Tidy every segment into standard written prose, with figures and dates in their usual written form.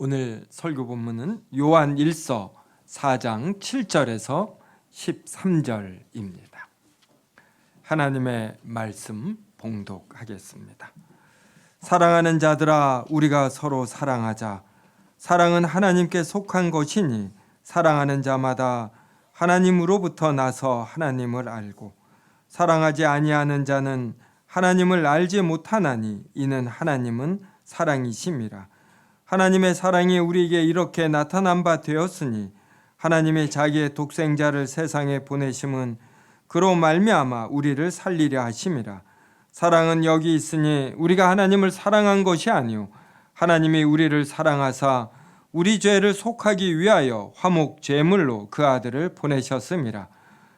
오늘 설교 본문은 요한 1서 4장 7절에서 13절입니다. 하나님의 말씀 봉독하겠습니다. 사랑하는 자들아, 우리가 서로 사랑하자. 사랑은 하나님께 속한 것이니 사랑하는 자마다 하나님으로부터 나서 하나님을 알고, 사랑하지 아니하는 자는 하나님을 알지 못하나니 이는 하나님은 사랑이심이라. 하나님의 사랑이 우리에게 이렇게 나타난 바 되었으니 하나님이 자기의 독생자를 세상에 보내심은 그로 말미암아 우리를 살리려 하심이라. 사랑은 여기 있으니 우리가 하나님을 사랑한 것이 아니요 하나님이 우리를 사랑하사 우리 죄를 속하기 위하여 화목 제물로 그 아들을 보내셨음이라.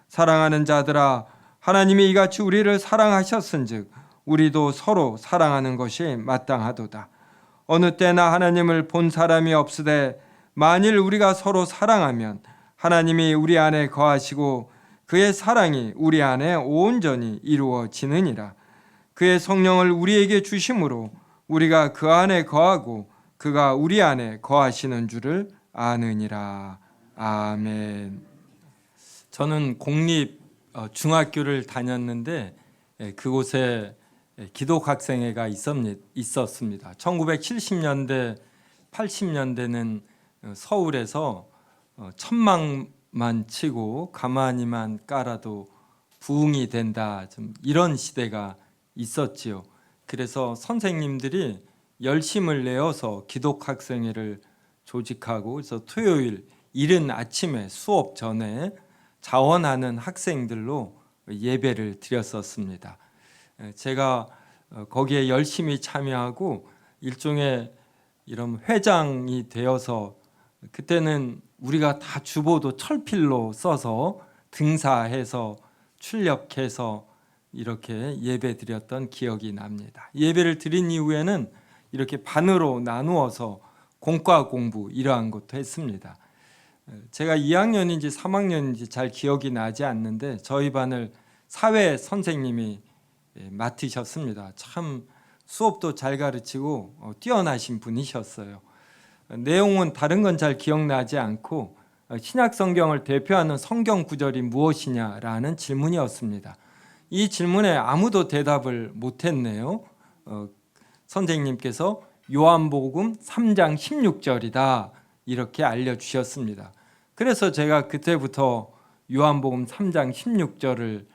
사랑하는 자들아, 하나님이 이같이 우리를 사랑하셨은즉 우리도 서로 사랑하는 것이 마땅하도다. 어느 때나 하나님을 본 사람이 없으되 만일 우리가 서로 사랑하면 하나님이 우리 안에 거하시고 그의 사랑이 우리 안에 온전히 이루어지느니라. 그의 성령을 우리에게 주심으로 우리가 그 안에 거하고 그가 우리 안에 거하시는 줄을 아느니라. 아멘. 저는 공립 중학교를 다녔는데 그곳에 기독학생회가 있었습니다. 1970년대, 80년대는 서울에서 천막만 치고 가만히만 깔아도 부흥이 된다, 좀 이런 시대가 있었지요. 그래서 선생님들이 열심을 내어서 기독학생회를 조직하고, 그래서 토요일 이른 아침에 수업 전에 자원하는 학생들로 예배를 드렸었습니다. 제가 거기에 열심히 참여하고 일종의 이런 회장이 되어서, 그때는 우리가 다 주보도 철필로 써서 등사해서 출력해서 이렇게 예배 드렸던 기억이 납니다. 예배를 드린 이후에는 이렇게 반으로 나누어서 공과 공부 이러한 것도 했습니다. 제가 2학년인지 3학년인지 잘 기억이 나지 않는데 저희 반을 사회 선생님이 맡으셨습니다. 참 수업도 잘 가르치고 뛰어나신 분이셨어요. 내용은 다른 건 잘 기억나지 않고 신약 성경을 대표하는 성경 구절이 무엇이냐라는 질문이었습니다. 이 질문에 아무도 대답을 못했네요. 선생님께서 요한복음 3장 16절이다 이렇게 알려주셨습니다. 그래서 제가 그때부터 요한복음 3장 16절을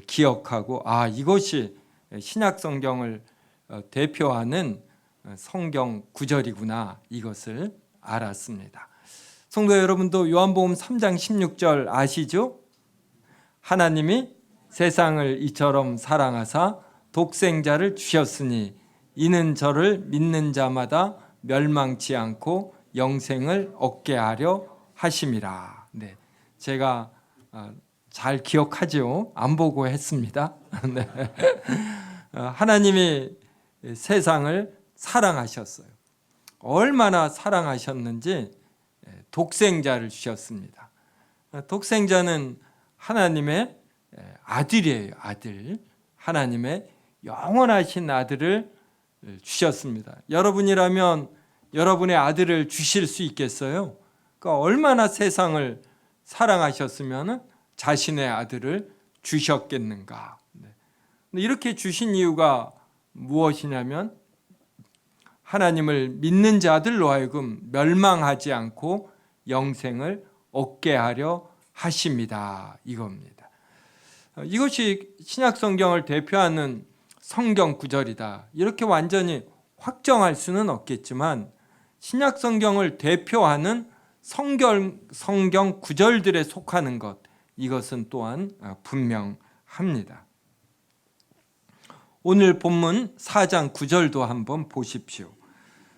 기억하고, 이것이 신약 성경을 대표하는 성경 구절이구나, 이것을 알았습니다. 성도 여러분도 요한복음 3장 16절 아시죠? 하나님이 세상을 이처럼 사랑하사 독생자를 주셨으니 이는 저를 믿는 자마다 멸망치 않고 영생을 얻게 하려 하심이라. 네, 제가 잘 기억하죠? 안 보고 했습니다. 네. 하나님이 세상을 사랑하셨어요. 얼마나 사랑하셨는지 독생자를 주셨습니다. 독생자는 하나님의 아들이에요. 아들. 하나님의 영원하신 아들을 주셨습니다. 여러분이라면 여러분의 아들을 주실 수 있겠어요? 그러니까 얼마나 세상을 사랑하셨으면 자신의 아들을 주셨겠는가. 이렇게 주신 이유가 무엇이냐면 하나님을 믿는 자들로 하여금 멸망하지 않고 영생을 얻게 하려 하십니다, 이겁니다. 이것이 신약 성경을 대표하는 성경 구절이다, 이렇게 완전히 확정할 수는 없겠지만 신약 성경을 대표하는 성경 구절들에 속하는 것, 이것은 또한 분명합니다. 오늘 본문 4장 9절도 한번 보십시오.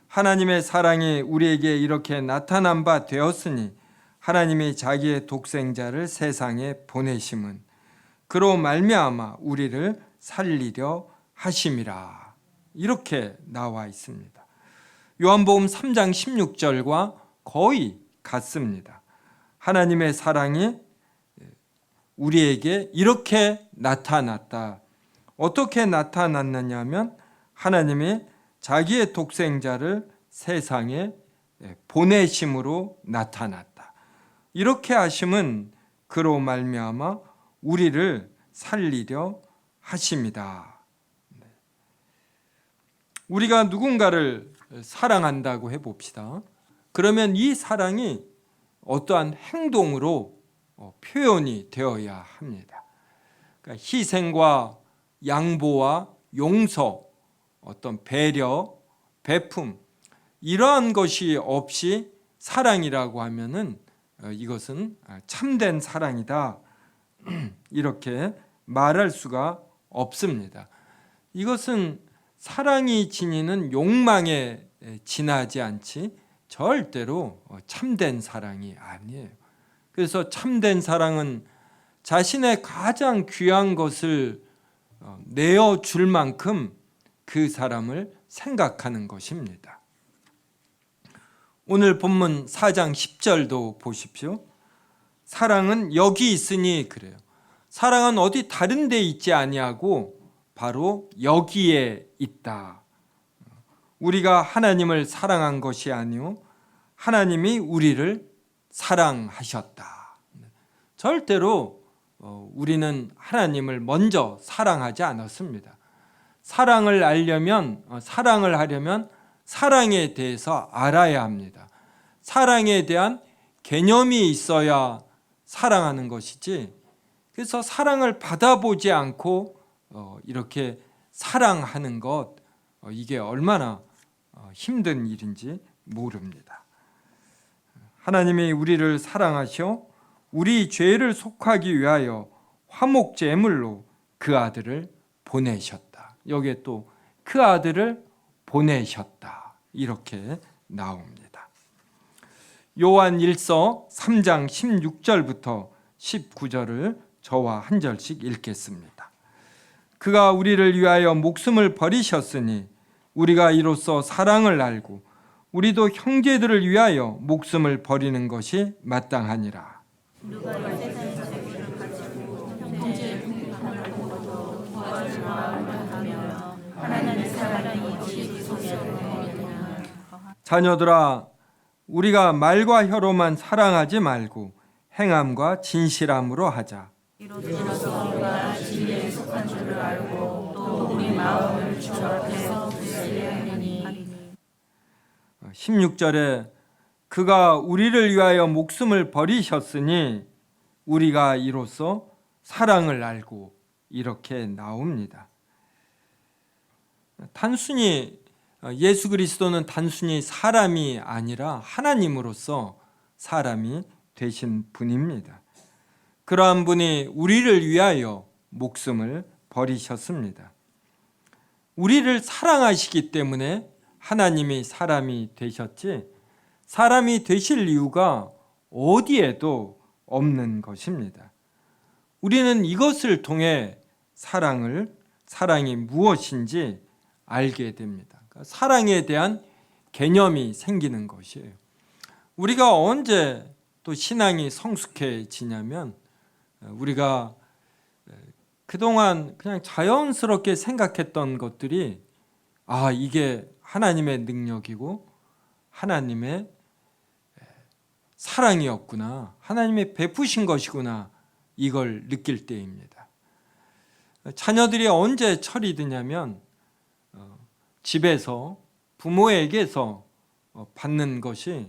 하나님의 사랑이 우리에게 이렇게 나타난 바 되었으니 하나님이 자기의 독생자를 세상에 보내심은 그로 말미암아 우리를 살리려 하심이라. 이렇게 나와 있습니다. 요한복음 3장 16절과 거의 같습니다. 하나님의 사랑이 우리에게 이렇게 나타났다. 어떻게 나타났느냐면 하나님이 자기의 독생자를 세상에 보내심으로 나타났다. 이렇게 하심은 그로 말미암아 우리를 살리려 하심이다. 우리가 누군가를 사랑한다고 해봅시다. 그러면 이 사랑이 어떠한 행동으로 표현이 되어야 합니다. 그러니까 희생과 양보와 용서, 어떤 배려, 베품, 이러한 것이 없이 사랑이라고 하면은 이것은 참된 사랑이다, 이렇게 말할 수가 없습니다. 이것은 사랑이 지니는 욕망에 지나지 않지 절대로 참된 사랑이 아니에요. 그래서 참된 사랑은 자신의 가장 귀한 것을 내어줄 만큼 그 사람을 생각하는 것입니다. 오늘 본문 4장 10절도 보십시오. 사랑은 여기 있으니 그래요. 사랑은 어디 다른 데 있지 아니하고 바로 여기에 있다. 우리가 하나님을 사랑한 것이 아니요 하나님이 우리를 사랑하셨다. 절대로 우리는 하나님을 먼저 사랑하지 않았습니다. 사랑을 하려면 사랑에 대해서 알아야 합니다. 사랑에 대한 개념이 있어야 사랑하는 것이지, 그래서 사랑을 받아보지 않고 이렇게 사랑하는 것, 이게 얼마나 힘든 일인지 모릅니다. 하나님이 우리를 사랑하셔 우리 죄를 속하기 위하여 화목제물로 그 아들을 보내셨다. 여기에 또 그 아들을 보내셨다, 이렇게 나옵니다. 요한 1서 3장 16절부터 19절을 저와 한 절씩 읽겠습니다. 그가 우리를 위하여 목숨을 버리셨으니 우리가 이로써 사랑을 알고 우리도 형제들을 위하여 목숨을 버리는 것이 마땅하니라. 누가 세상의 자기를 가지고 형제의 궁핍함을 보고도 도와줄 마음을 하며 하나님의 사랑이 어디 소멸되느냐. 자녀들아, 우리가 말과 혀로만 사랑하지 말고 행함과 진실함으로 하자. 이로써 우리가 진리에 속한 줄을 알고 또 우리 마음을 주 앞에서 굳세게 하리니. 16절에 그가 우리를 위하여 목숨을 버리셨으니 우리가 이로써 사랑을 알고, 이렇게 나옵니다. 단순히 예수 그리스도는 단순히 사람이 아니라 하나님으로서 사람이 되신 분입니다. 그러한 분이 우리를 위하여 목숨을 버리셨습니다. 우리를 사랑하시기 때문에 하나님이 사람이 되셨지, 사람이 되실 이유가 어디에도 없는 것입니다. 우리는 이것을 통해 사랑이 무엇인지 알게 됩니다. 그러니까 사랑에 대한 개념이 생기는 것이에요. 우리가 언제 또 신앙이 성숙해지냐면, 우리가 그동안 그냥 자연스럽게 생각했던 것들이 이게 하나님의 능력이고 하나님의 사랑이었구나, 하나님의 베푸신 것이구나, 이걸 느낄 때입니다. 자녀들이 언제 철이 드냐면 집에서 부모에게서 받는 것이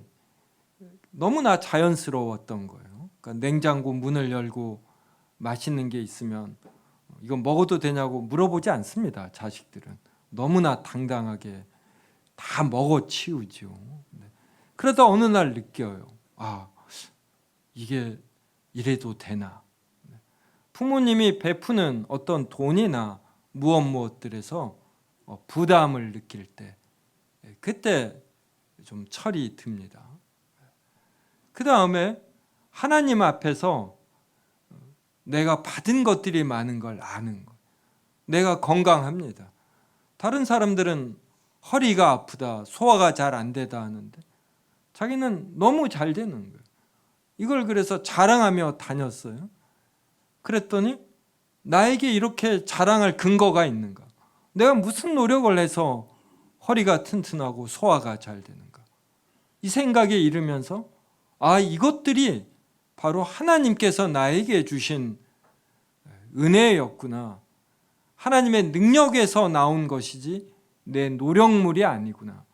너무나 자연스러웠던 거예요. 그러니까 냉장고 문을 열고 맛있는 게 있으면 이거 먹어도 되냐고 물어보지 않습니다. 자식들은 너무나 당당하게 다 먹어치우죠. 그러다 어느 날 느껴요. 이게 이래도 되나. 부모님이 베푸는 어떤 돈이나 무엇들에서 부담을 느낄 때, 그때 좀 철이 듭니다. 그 다음에 하나님 앞에서 내가 받은 것들이 많은 걸 아는 것, 내가 건강합니다. 다른 사람들은 허리가 아프다, 소화가 잘 안 되다 하는데 자기는 너무 잘 되는 거예요. 이걸 그래서 자랑하며 다녔어요. 그랬더니 나에게 이렇게 자랑할 근거가 있는가? 내가 무슨 노력을 해서 허리가 튼튼하고 소화가 잘 되는가? 이 생각에 이르면서 이것들이 바로 하나님께서 나에게 주신 은혜였구나. 하나님의 능력에서 나온 것이지 내 노력물이 아니구나.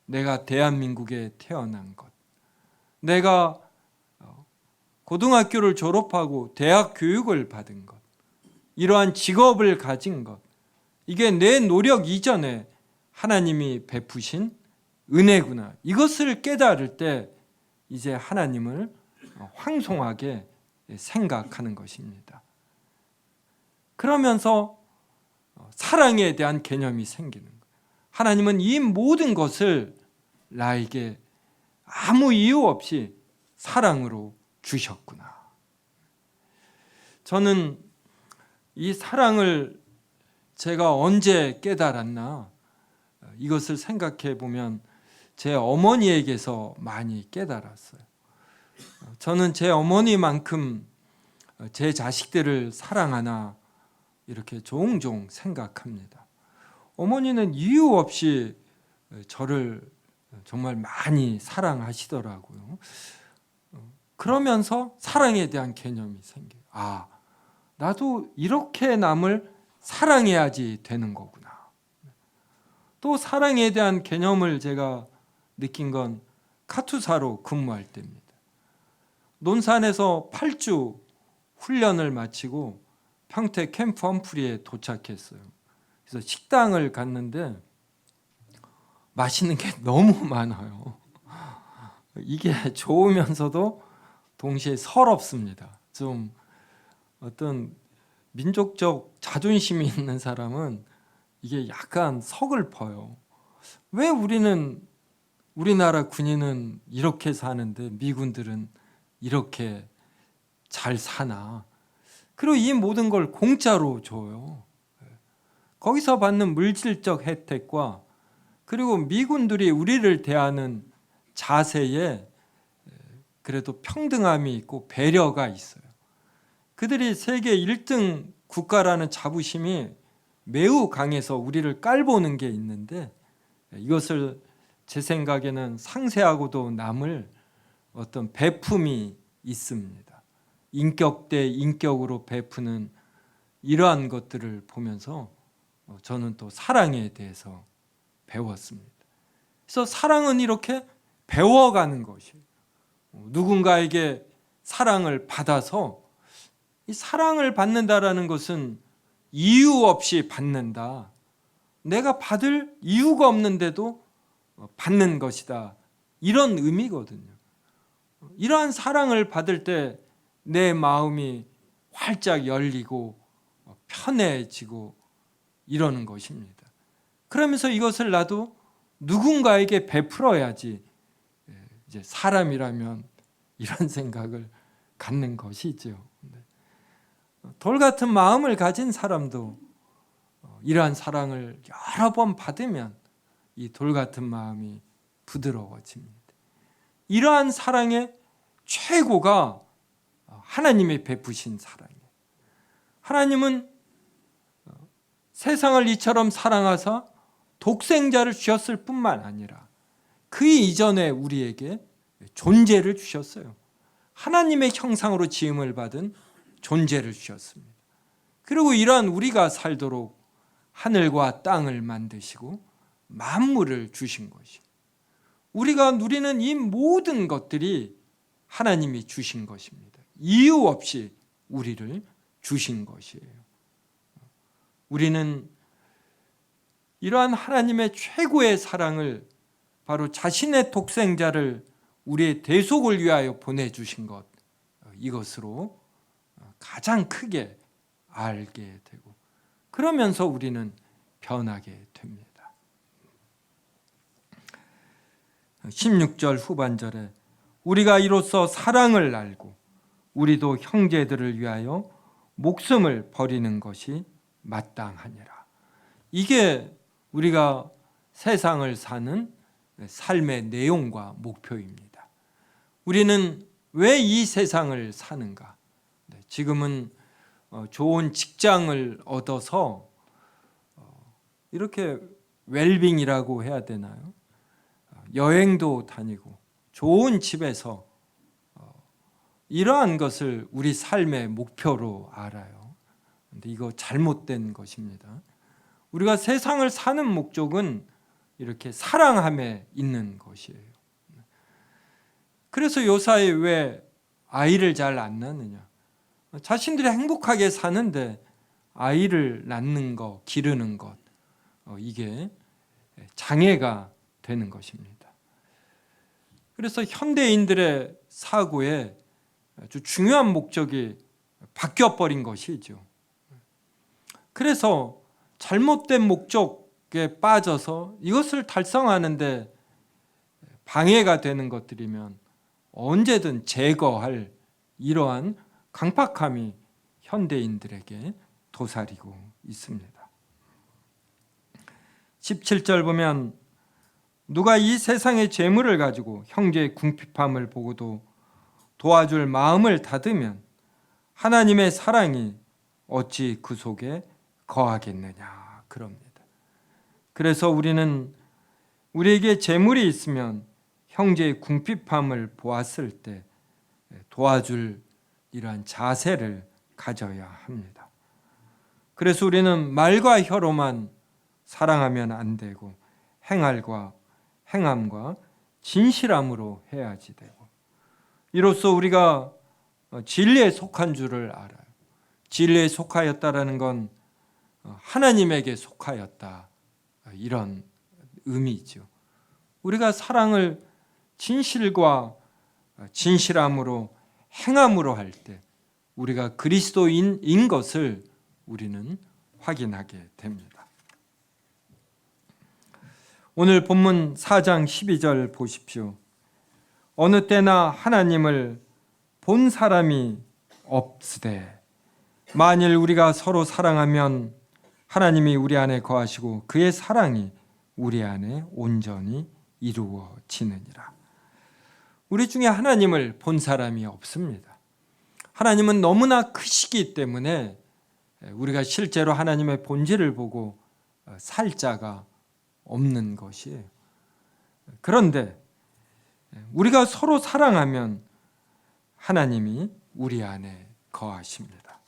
내가 대한민국에 태어난 것, 내가 고등학교를 졸업하고 대학 교육을 받은 것, 이러한 직업을 가진 것, 이게 내 노력 이전에 하나님이 베푸신 은혜구나. 이것을 깨달을 때 이제 하나님을 황송하게 생각하는 것입니다. 그러면서 사랑에 대한 개념이 생기는 거예요. 하나님은 이 모든 것을 나에게 아무 이유 없이 사랑으로 주셨구나. 저는 이 사랑을 제가 언제 깨달았나, 이것을 생각해 보면 제 어머니에게서 많이 깨달았어요. 저는 제 어머니만큼 제 자식들을 사랑하나 이렇게 종종 생각합니다. 어머니는 이유 없이 저를 정말 많이 사랑하시더라고요. 그러면서 사랑에 대한 개념이 생겨요. 나도 이렇게 남을 사랑해야지 되는 거구나. 또 사랑에 대한 개념을 제가 느낀 건 카투사로 근무할 때입니다. 논산에서 8주 훈련을 마치고 평택 캠프 험프리에 도착했어요. 그래서 식당을 갔는데 맛있는 게 너무 많아요. 이게 좋으면서도 동시에 서럽습니다. 좀 어떤 민족적 자존심이 있는 사람은 이게 약간 서글퍼요. 왜 우리나라 군인은 이렇게 사는데 미군들은 이렇게 잘 사나? 그리고 이 모든 걸 공짜로 줘요. 거기서 받는 물질적 혜택과 그리고 미군들이 우리를 대하는 자세에 그래도 평등함이 있고 배려가 있어요. 그들이 세계 1등 국가라는 자부심이 매우 강해서 우리를 깔보는 게 있는데, 이것을 제 생각에는 상세하고도 남을 어떤 베품이 있습니다. 인격 대 인격으로 베푸는 이러한 것들을 보면서 저는 또 사랑에 대해서 배웠습니다. 그래서 사랑은 이렇게 배워가는 것이에요. 누군가에게 사랑을 받아서, 이 사랑을 받는다라는 것은 이유 없이 받는다. 내가 받을 이유가 없는데도 받는 것이다. 이런 의미거든요. 이러한 사랑을 받을 때 내 마음이 활짝 열리고 편해지고 이러는 것입니다. 그러면서 이것을 나도 누군가에게 베풀어야지 이제 사람이라면 이런 생각을 갖는 것이죠. 돌 같은 마음을 가진 사람도 이러한 사랑을 여러 번 받으면 이 돌 같은 마음이 부드러워집니다. 이러한 사랑의 최고가 하나님이 베푸신 사랑이에요. 하나님은 세상을 이처럼 사랑하사 독생자를 주셨을 뿐만 아니라 그 이전에 우리에게 존재를 주셨어요. 하나님의 형상으로 지음을 받은 존재를 주셨습니다. 그리고 이러한 우리가 살도록 하늘과 땅을 만드시고 만물을 주신 것이에요. 우리가 누리는 이 모든 것들이 하나님이 주신 것입니다. 이유 없이 우리를 주신 것이에요. 우리는 이러한 하나님의 최고의 사랑을, 바로 자신의 독생자를 우리의 대속을 위하여 보내주신 것, 이것으로 가장 크게 알게 되고, 그러면서 우리는 변하게 됩니다. 16절 후반절에 우리가 이로써 사랑을 알고 우리도 형제들을 위하여 목숨을 버리는 것이 마땅하니라. 이게 우리가 세상을 사는 삶의 내용과 목표입니다. 우리는 왜 이 세상을 사는가? 지금은 좋은 직장을 얻어서 이렇게 웰빙이라고 해야 되나요? 여행도 다니고 좋은 집에서 이러한 것을 우리 삶의 목표로 알아요. 근데 이거 잘못된 것입니다. 우리가 세상을 사는 목적은 이렇게 사랑함에 있는 것이에요. 그래서 요사이 왜 아이를 잘 안 낳느냐? 자신들이 행복하게 사는데 아이를 낳는 것, 기르는 것, 이게 장애가 되는 것입니다. 그래서 현대인들의 사고에 아주 중요한 목적이 바뀌어버린 것이죠. 그래서 잘못된 목적에 빠져서 이것을 달성하는데 방해가 되는 것들이면 언제든 제거할 이러한 강팍함이 현대인들에게 도사리고 있습니다. 17절 보면 누가 이 세상의 재물을 가지고 형제의 궁핍함을 보고도 도와줄 마음을 닫으면 하나님의 사랑이 어찌 그 속에 거하겠느냐 그럽니다. 그래서 우리는 우리에게 재물이 있으면 형제의 궁핍함을 보았을 때 도와줄 이러한 자세를 가져야 합니다. 그래서 우리는 말과 혀로만 사랑하면 안 되고 행함과 진실함으로 해야지 되고, 이로써 우리가 진리에 속한 줄을 알아요. 진리에 속하였다라는 건 하나님에게 속하였다, 이런 의미죠. 우리가 사랑을 진실과 진실함으로 행함으로 할 때 우리가 그리스도인인 것을 우리는 확인하게 됩니다. 오늘 본문 4장 12절 보십시오. 어느 때나 하나님을 본 사람이 없으되 만일 우리가 서로 사랑하면 하나님이 우리 안에 거하시고 그의 사랑이 우리 안에 온전히 이루어지느니라. 우리 중에 하나님을 본 사람이 없습니다. 하나님은 너무나 크시기 때문에 우리가 실제로 하나님의 본질을 보고 살 자가 없는 것이에요. 그런데 우리가 서로 사랑하면 하나님이 우리 안에 거하십니다.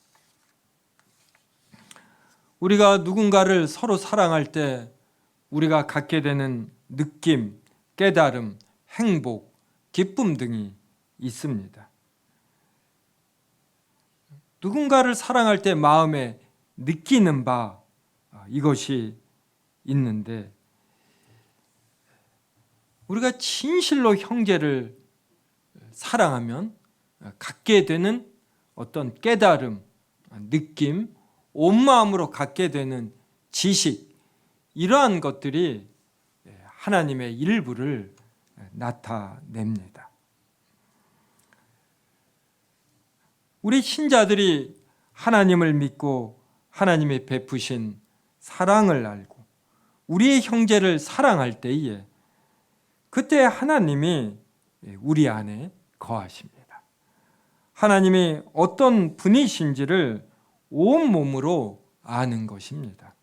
우리가 누군가를 서로 사랑할 때 우리가 갖게 되는 느낌, 깨달음, 행복, 기쁨 등이 있습니다. 누군가를 사랑할 때 마음에 느끼는 바, 이것이 있는데 우리가 진실로 형제를 사랑하면 갖게 되는 어떤 깨달음, 느낌, 온 마음으로 갖게 되는 지식, 이러한 것들이 하나님의 일부를 나타냅니다. 우리 신자들이 하나님을 믿고 하나님이 베푸신 사랑을 알고 우리의 형제를 사랑할 때에 그때 하나님이 우리 안에 거하십니다. 하나님이 어떤 분이신지를 온몸으로 아는 것입니다.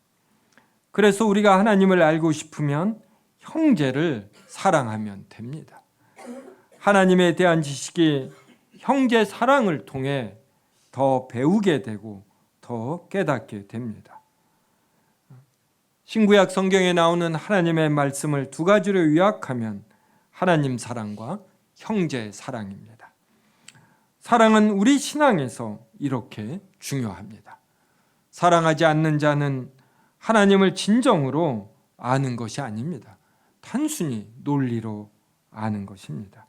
그래서 우리가 하나님을 알고 싶으면 형제를 사랑하면 됩니다. 하나님에 대한 지식이 형제 사랑을 통해 더 배우게 되고 더 깨닫게 됩니다. 신구약 성경에 나오는 하나님의 말씀을 두 가지로 요약하면 하나님 사랑과 형제 사랑입니다. 사랑은 우리 신앙에서 이렇게 중요합니다. 사랑하지 않는 자는 하나님을 진정으로 아는 것이 아닙니다. 단순히 논리로 아는 것입니다.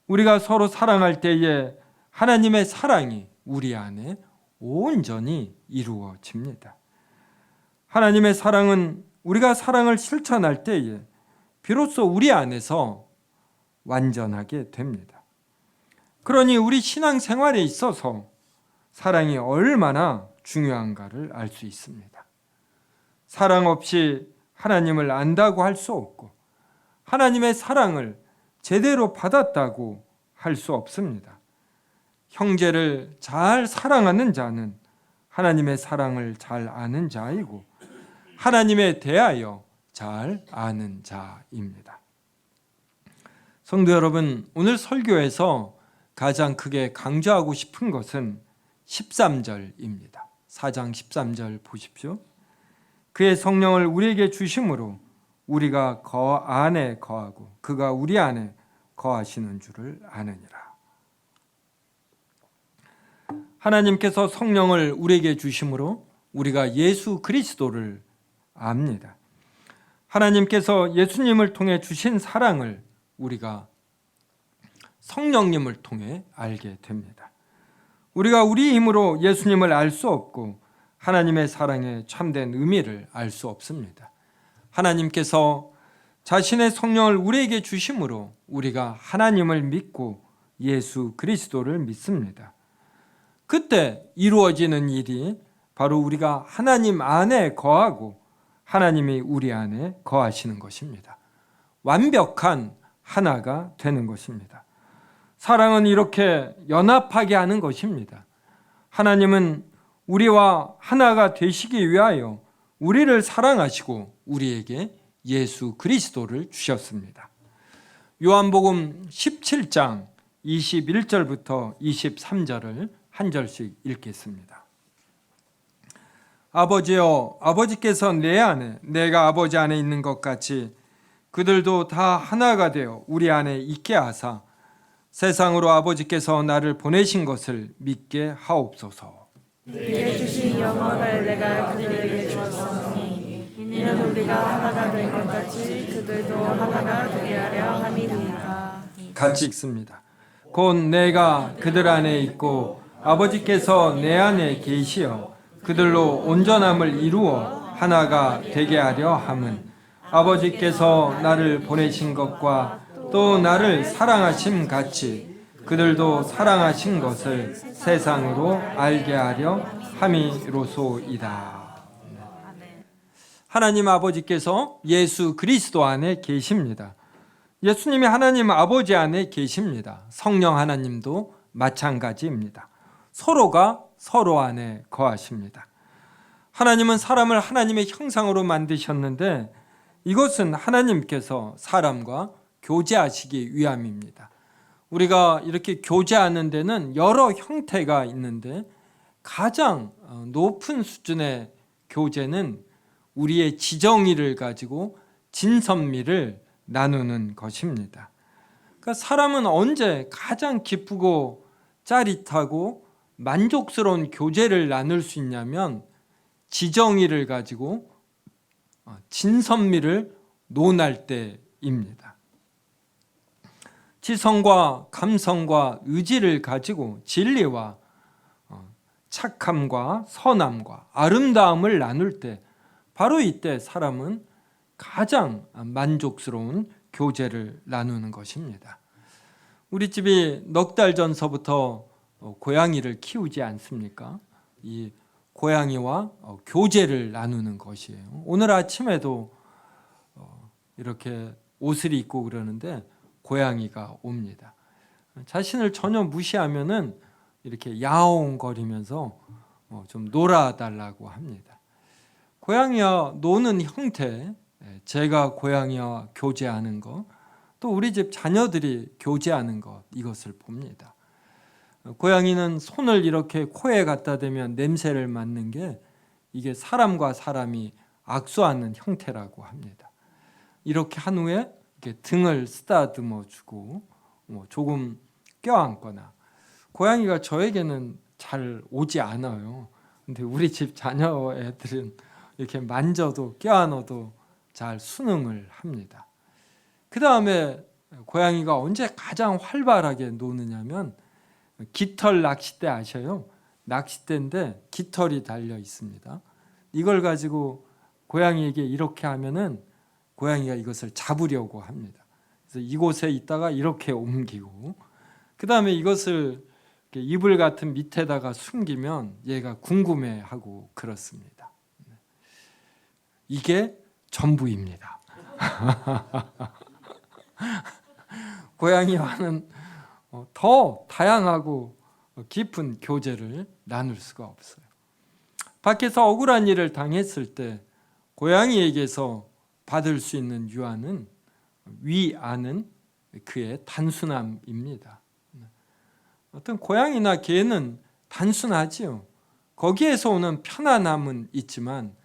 우리가 서로 사랑할 때에 하나님의 사랑이 우리 안에 온전히 이루어집니다. 하나님의 사랑은 우리가 사랑을 실천할 때에 비로소 우리 안에서 완전하게 됩니다. 그러니 우리 신앙생활에 있어서 사랑이 얼마나 중요한가를 알 수 있습니다. 사랑 없이 하나님을 안다고 할 수 없고 하나님의 사랑을 제대로 받았다고 할 수 없습니다. 형제를 잘 사랑하는 자는 하나님의 사랑을 잘 아는 자이고 하나님에 대하여 잘 아는 자입니다. 성도 여러분, 오늘 설교에서 가장 크게 강조하고 싶은 것은 13절입니다. 4장 13절 보십시오. 그의 성령을 우리에게 주심으로 우리가 그 안에 거하고 그가 우리 안에 거하시는 줄을 아느니라. 하나님께서 성령을 우리에게 주심으로 우리가 예수 그리스도를 압니다. 하나님께서 예수님을 통해 주신 사랑을 우리가 성령님을 통해 알게 됩니다. 우리가 우리 힘으로 예수님을 알 수 없고 하나님의 사랑의 참된 의미를 알 수 없습니다. 하나님께서 자신의 성령을 우리에게 주심으로 우리가 하나님을 믿고 예수 그리스도를 믿습니다. 그때 이루어지는 일이 바로 우리가 하나님 안에 거하고 하나님이 우리 안에 거하시는 것입니다. 완벽한 하나가 되는 것입니다. 사랑은 이렇게 연합하게 하는 것입니다. 하나님은 우리와 하나가 되시기 위하여 우리를 사랑하시고 우리에게 예수 그리스도를 주셨습니다. 요한복음 17장 21절부터 23절을 한 절씩 읽겠습니다. 아버지여, 아버지께서 내 안에 내가 아버지 안에 있는 것 같이 그들도 다 하나가 되어 우리 안에 있게 하사 세상으로 아버지께서 나를 보내신 것을 믿게 하옵소서. 내게 주신 영광을 내가 그들에게 주었으니 이는 우리가 하나가 된 것 같이 그들도 하나가 되게 하려 함이니라. 같이 읽습니다. 곧 내가 그들 안에 있고 아버지께서 내 안에 계시어 그들로 온전함을 이루어 하나가 되게 하려 함은 아버지께서 나를 보내신 것과 또 나를 사랑하심 같이 그들도 사랑하신 것을 세상으로 알게 하려 함이로소이다. 하나님 아버지께서 예수 그리스도 안에 계십니다. 예수님이 하나님 아버지 안에 계십니다. 성령 하나님도 마찬가지입니다. 서로가 서로 안에 거하십니다. 하나님은 사람을 하나님의 형상으로 만드셨는데 이것은 하나님께서 사람과 교제하시기 위함입니다. 우리가 이렇게 교제하는 데는 여러 형태가 있는데 가장 높은 수준의 교제는 우리의 지정의를 가지고 진선미를 나누는 것입니다. 그러니까 사람은 언제 가장 기쁘고 짜릿하고 만족스러운 교제를 나눌 수 있냐면 지정의를 가지고 진선미를 논할 때입니다. 지성과 감성과 의지를 가지고 진리와 착함과 선함과 아름다움을 나눌 때 바로 이때 사람은 가장 만족스러운 교제를 나누는 것입니다. 우리 집이 넉 달 전서부터 고양이를 키우지 않습니까? 이 고양이와 교제를 나누는 것이에요. 오늘 아침에도 이렇게 옷을 입고 그러는데 고양이가 옵니다. 자신을 전혀 무시하면은 이렇게 야옹거리면서 좀 놀아달라고 합니다. 고양이와 노는 형태, 제가 고양이와 교제하는 것, 또 우리 집 자녀들이 교제하는 것, 이것을 봅니다. 고양이는 손을 이렇게 코에 갖다 대면 냄새를 맡는 게 이게 사람과 사람이 악수하는 형태라고 합니다. 이렇게 한 후에 이렇게 등을 쓰다듬어 주고 조금 껴안거나, 고양이가 저에게는 잘 오지 않아요. 근데 우리 집 자녀 애들은 이렇게 만져도 껴안아도 잘 수능을 합니다. 그 다음에 고양이가 언제 가장 활발하게 노느냐면 깃털 낚싯대 아셔요? 낚싯대인데 깃털이 달려 있습니다. 이걸 가지고 고양이에게 이렇게 하면은 고양이가 이것을 잡으려고 합니다. 그래서 이곳에 있다가 이렇게 옮기고, 그 다음에 이것을 이불 같은 밑에다가 숨기면 얘가 궁금해하고 그렇습니다. 이게 전부입니다. 고양이와는 더 다양하고 깊은 교제를 나눌 수가 없어요. 밖에서 억울한 일을 당했을 때 고양이에게서 받을 수 있는 유아는 위안은 그의 단순함입니다. 어떤 고양이나 개는 단순하지요. 거기에서 오는 편안함은 있지만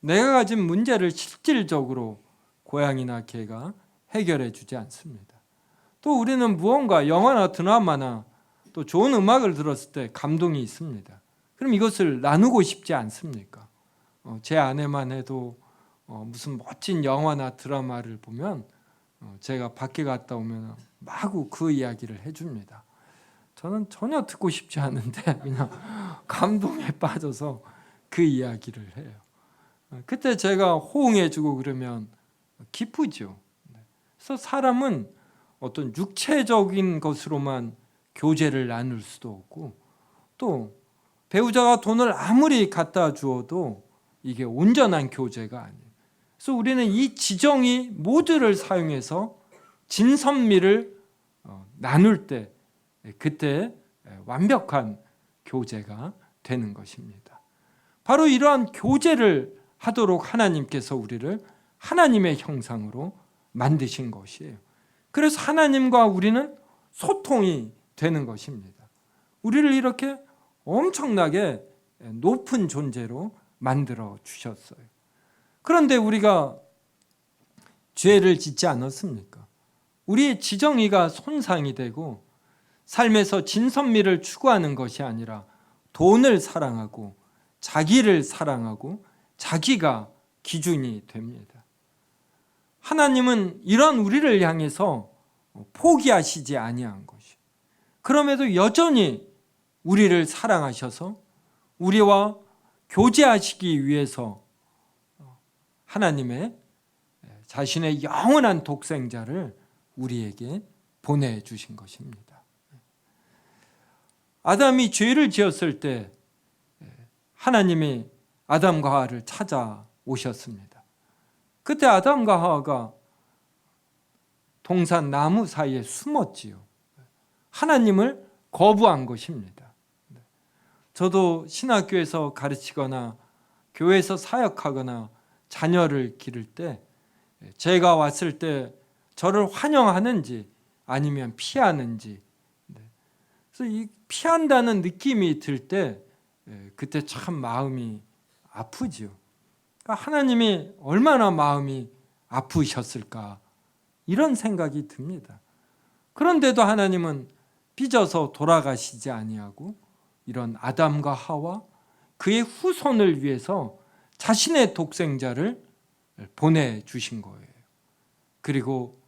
내가 가진 문제를 실질적으로 고양이나 개가 해결해 주지 않습니다. 또 우리는 무언가 영화나 드라마나 또 좋은 음악을 들었을 때 감동이 있습니다. 그럼 이것을 나누고 싶지 않습니까? 제 아내만 해도 무슨 멋진 영화나 드라마를 보면 제가 밖에 갔다 오면 마구 그 이야기를 해줍니다. 저는 전혀 듣고 싶지 않은데 그냥 감동에 빠져서 그 이야기를 해요. 그때 제가 호응해주고 그러면 기쁘죠. 그래서 사람은 어떤 육체적인 것으로만 교제를 나눌 수도 없고 또 배우자가 돈을 아무리 갖다 주어도 이게 온전한 교제가 아니에요. 그래서 우리는 이 지정이 모두를 사용해서 진선미를 나눌 때 그때 완벽한 교제가 되는 것입니다. 바로 이러한 교제를 하도록 하나님께서 우리를 하나님의 형상으로 만드신 것이에요. 그래서 하나님과 우리는 소통이 되는 것입니다. 우리를 이렇게 엄청나게 높은 존재로 만들어 주셨어요. 그런데 우리가 죄를 짓지 않았습니까? 우리의 지정의가 손상이 되고 삶에서 진선미를 추구하는 것이 아니라 돈을 사랑하고 자기를 사랑하고 자기가 기준이 됩니다. 하나님은 이런 우리를 향해서 포기하시지 아니한 것이. 그럼에도 여전히 우리를 사랑하셔서 우리와 교제하시기 위해서 하나님의 자신의 영원한 독생자를 우리에게 보내주신 것입니다. 아담이 죄를 지었을 때 하나님이 아담과 하와를 찾아오셨습니다. 그때 아담과 하와가 동산 나무 사이에 숨었지요. 하나님을 거부한 것입니다. 저도 신학교에서 가르치거나 교회에서 사역하거나 자녀를 기를 때 제가 왔을 때 저를 환영하는지 아니면 피하는지, 그래서 이 피한다는 느낌이 들 때 그때 참 마음이 아프지요. 그러니까 하나님이 얼마나 마음이 아프셨을까 이런 생각이 듭니다. 그런데도 하나님은 삐져서 돌아가시지 아니하고 이런 아담과 하와 그의 후손을 위해서 자신의 독생자를 보내주신 거예요. 그리고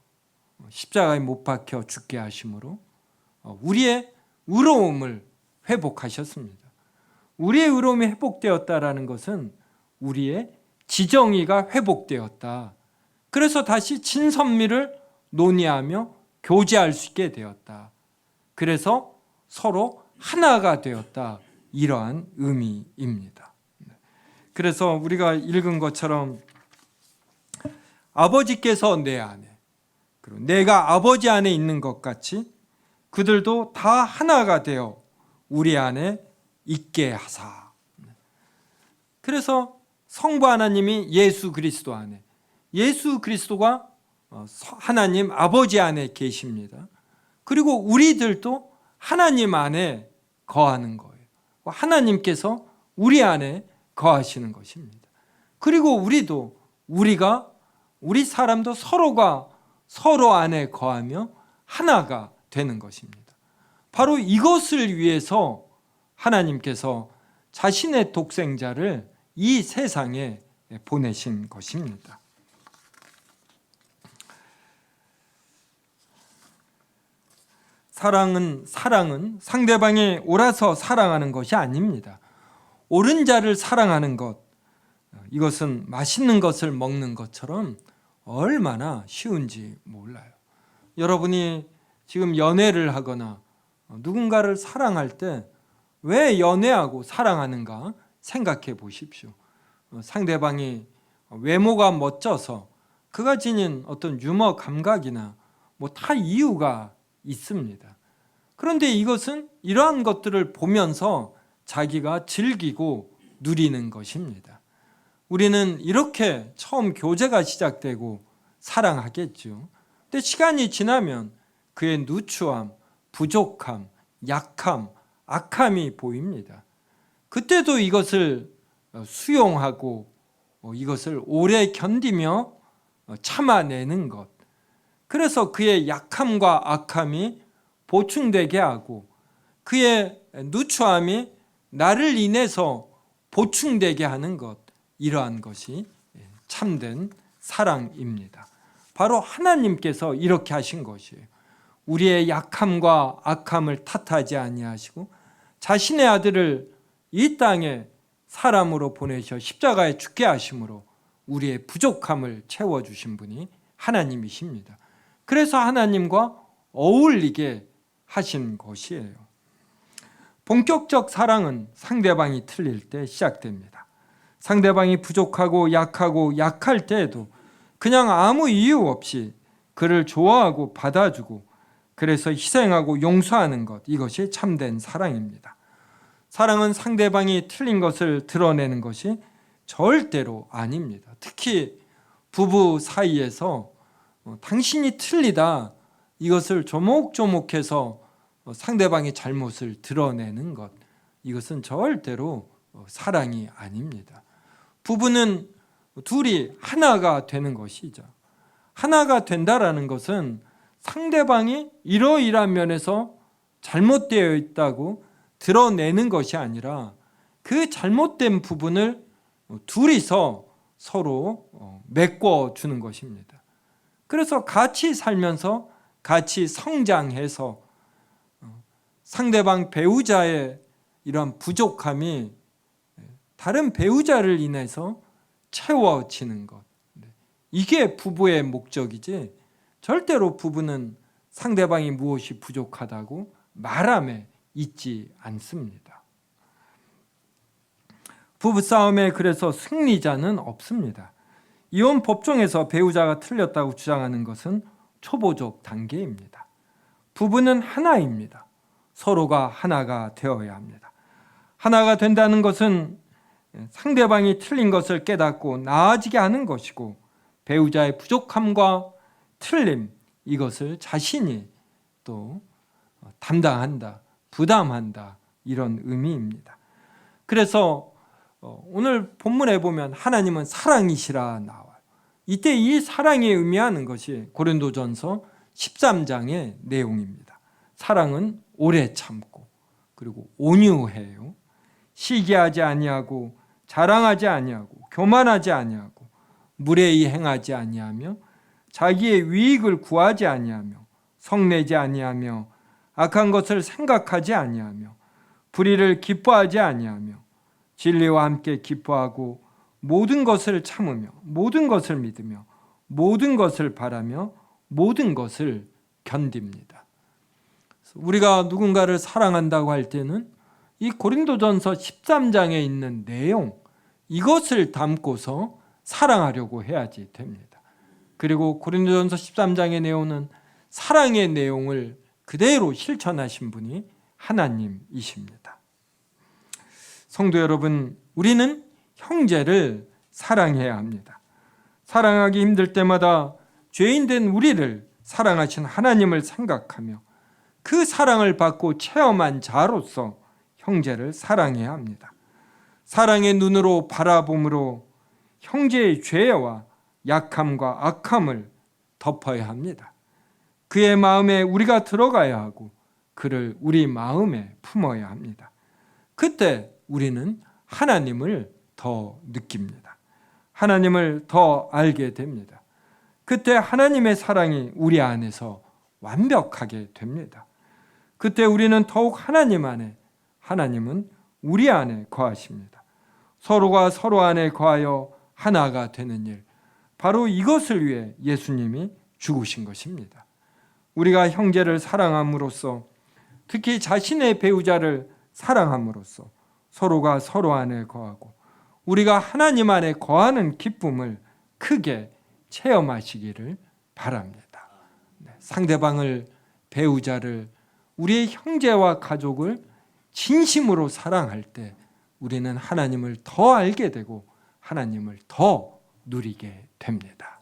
십자가에 못 박혀 죽게 하심으로 우리의 의로움을 회복하셨습니다. 우리의 의로움이 회복되었다라는 것은 우리의 지정의가 회복되었다. 그래서 다시 진선미를 논의하며 교제할 수 있게 되었다. 그래서 서로 하나가 되었다. 이러한 의미입니다. 그래서 우리가 읽은 것처럼 아버지께서 내 안에 그리고 내가 아버지 안에 있는 것 같이 그들도 다 하나가 되어 우리 안에 있게 하사. 그래서 성부 하나님이 예수 그리스도 안에, 예수 그리스도가 하나님 아버지 안에 계십니다. 그리고 우리들도 하나님 안에 거하는 거예요. 하나님께서 우리 안에 거하시는 것입니다. 그리고 우리 사람도 서로가 서로 안에 거하며 하나가 되는 것입니다. 바로 이것을 위해서 하나님께서 자신의 독생자를 이 세상에 보내신 것입니다. 사랑은 상대방이 옳아서 사랑하는 것이 아닙니다. 옳은 자를 사랑하는 것, 이것은 맛있는 것을 먹는 것처럼 얼마나 쉬운지 몰라요. 여러분이 지금 연애를 하거나 누군가를 사랑할 때 왜 연애하고 사랑하는가 생각해 보십시오. 상대방이 외모가 멋져서 그가 지닌 어떤 유머 감각이나 다 이유가 있습니다. 그런데 이것은 이러한 것들을 보면서 자기가 즐기고 누리는 것입니다. 우리는 이렇게 처음 교제가 시작되고 사랑하겠죠. 근데 시간이 지나면 그의 누추함, 부족함, 약함, 악함이 보입니다. 그때도 이것을 수용하고 이것을 오래 견디며 참아내는 것. 그래서 그의 약함과 악함이 보충되게 하고 그의 누추함이 나를 인해서 보충되게 하는 것. 이러한 것이 참된 사랑입니다. 바로 하나님께서 이렇게 하신 것이에요. 우리의 약함과 악함을 탓하지 아니하시고 자신의 아들을 이 땅에 사람으로 보내셔 십자가에 죽게 하심으로 우리의 부족함을 채워주신 분이 하나님이십니다. 그래서 하나님과 어울리게 하신 것이에요. 본격적 사랑은 상대방이 틀릴 때 시작됩니다. 상대방이 부족하고 약할 때에도 그냥 아무 이유 없이 그를 좋아하고 받아주고 그래서 희생하고 용서하는 것, 이것이 참된 사랑입니다. 사랑은 상대방이 틀린 것을 드러내는 것이 절대로 아닙니다. 특히 부부 사이에서 당신이 틀리다, 이것을 조목조목해서 상대방의 잘못을 드러내는 것, 이것은 절대로 사랑이 아닙니다. 부부는 둘이 하나가 되는 것이죠. 하나가 된다라는 것은 상대방이 이러이러한 면에서 잘못되어 있다고 드러내는 것이 아니라 그 잘못된 부분을 둘이서 서로 메꿔주는 것입니다. 그래서 같이 살면서 같이 성장해서 상대방 배우자의 이런 부족함이 다른 배우자를 인해서 채워지는 것, 이게 부부의 목적이지 절대로 부부는 상대방이 무엇이 부족하다고 말함에 있지 않습니다. 부부싸움에 그래서 승리자는 없습니다. 이혼 법정에서 배우자가 틀렸다고 주장하는 것은 초보적 단계입니다. 부부는 하나입니다. 서로가 하나가 되어야 합니다. 하나가 된다는 것은 상대방이 틀린 것을 깨닫고 나아지게 하는 것이고 배우자의 부족함과 틀림, 이것을 자신이 또 담당한다, 부담한다, 이런 의미입니다. 그래서 오늘 본문에 보면 하나님은 사랑이시라 나와요. 이때 이 사랑이 의미하는 것이 고린도전서 13장의 내용입니다. 사랑은 오래 참고 그리고 온유해요. 시기하지 아니하고 자랑하지 아니하고 교만하지 아니하고 무례히 행하지 아니하며 자기의 유익을 구하지 아니하며 성내지 아니하며 악한 것을 생각하지 아니하며 불의를 기뻐하지 아니하며 진리와 함께 기뻐하고 모든 것을 참으며 모든 것을 믿으며 모든 것을 바라며 모든 것을 견딥니다. 우리가 누군가를 사랑한다고 할 때는 이 고린도전서 13장에 있는 내용, 이것을 담고서 사랑하려고 해야지 됩니다. 그리고 고린도전서 13장의 내용은 사랑의 내용을 그대로 실천하신 분이 하나님이십니다. 성도 여러분, 우리는 형제를 사랑해야 합니다. 사랑하기 힘들 때마다 죄인된 우리를 사랑하신 하나님을 생각하며 그 사랑을 받고 체험한 자로서 형제를 사랑해야 합니다. 사랑의 눈으로 바라봄으로 형제의 죄와 약함과 악함을 덮어야 합니다. 그의 마음에 우리가 들어가야 하고 그를 우리 마음에 품어야 합니다. 그때 우리는 하나님을 더 느낍니다. 하나님을 더 알게 됩니다. 그때 하나님의 사랑이 우리 안에서 완벽하게 됩니다. 그때 우리는 더욱 하나님 안에, 하나님은 우리 안에 거하십니다. 서로가 서로 안에 거하여 하나가 되는 일, 바로 이것을 위해 예수님이 죽으신 것입니다. 우리가 형제를 사랑함으로써, 특히 자신의 배우자를 사랑함으로써 서로가 서로 안에 거하고 우리가 하나님 안에 거하는 기쁨을 크게 체험하시기를 바랍니다. 상대방을, 배우자를, 우리의 형제와 가족을 진심으로 사랑할 때 우리는 하나님을 더 알게 되고 하나님을 더 누리게 됩니다.